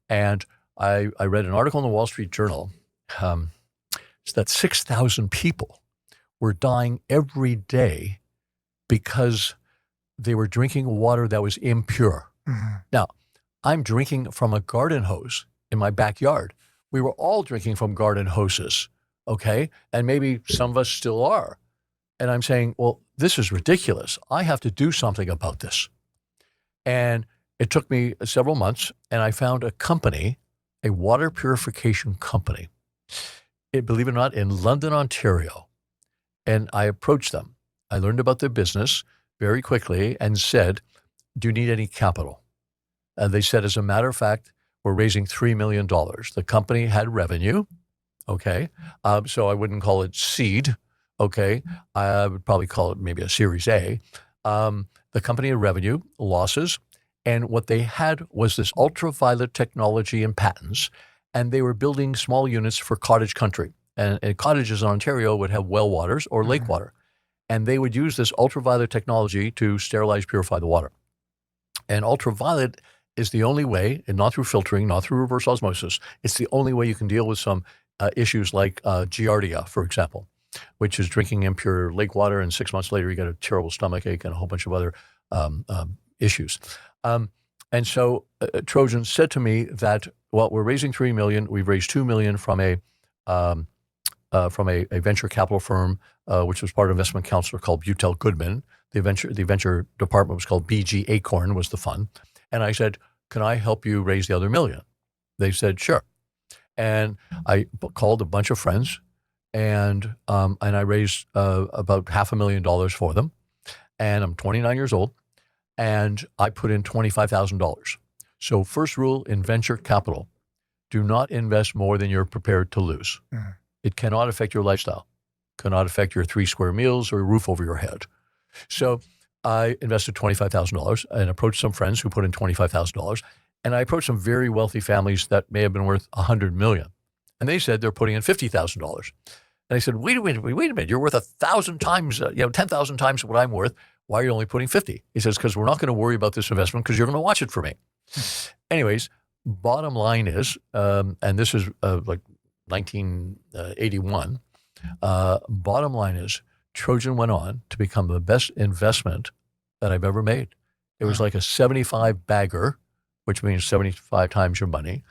And I read an article in the Wall Street Journal um, that 6,000 people were dying every day because they were drinking water that was impure. Mhm. Now, I'm drinking from a garden hose in my backyard. We were all drinking from garden hoses, okay? And maybe some of us still are. And I'm saying, well, this is ridiculous. I have to do something about this. And it took me several months, and I found a company, a water purification company, believe it or not, in London, Ontario. And I approached them. I learned about their business very quickly and said, do you need any capital? And they said, as a matter of fact, we're raising $3 million. The company had revenue, okay? So I wouldn't call it seed, okay? I would probably call it maybe a Series A. The company had revenue, losses, and what they had was this ultraviolet technology and patents, and they were building small units for cottage country. And cottages in Ontario would have well waters or lake Mhm. water, and they would use this ultraviolet technology to sterilize, purify the water. And ultraviolet is the only way, and not through filtering, not through reverse osmosis, it's the only way you can deal with some issues like giardia, for example, which is drinking impure lake water, and 6 months later you get a terrible stomach ache and a whole bunch of other issues. And so Trojan said to me that, well, we're raising $3 million. We've raised $2 million from a venture capital firm, which was part of an investment counselor called Butel Goodman. The venture department was called BG Acorn was the fund. And I said, can I help you raise the other $1 million? They said, sure. And I called a bunch of friends, and I raised about $500,000 for them. And I'm 29 years old, and I put in $25,000. So first rule in venture capital, do not invest more than you're prepared to lose. Mhm. It cannot affect your lifestyle, cannot affect your 3 square meals or a roof over your head. So I invested $25,000 and approached some friends who put in $25,000. And I approached some very wealthy families that may have been worth $100 million. And they said they're putting in $50,000. And I said, wait a minute, you're worth 1,000 times, 10,000 times what I'm worth. Why are you only putting 50? He says, because we're not going to worry about this investment because you're going to watch it for me. Anyways, bottom line is, and this is like 1981, bottom line is Trojan went on to become the best investment that I've ever made. It was Wow. like a 75 bagger, which means 75 times your money.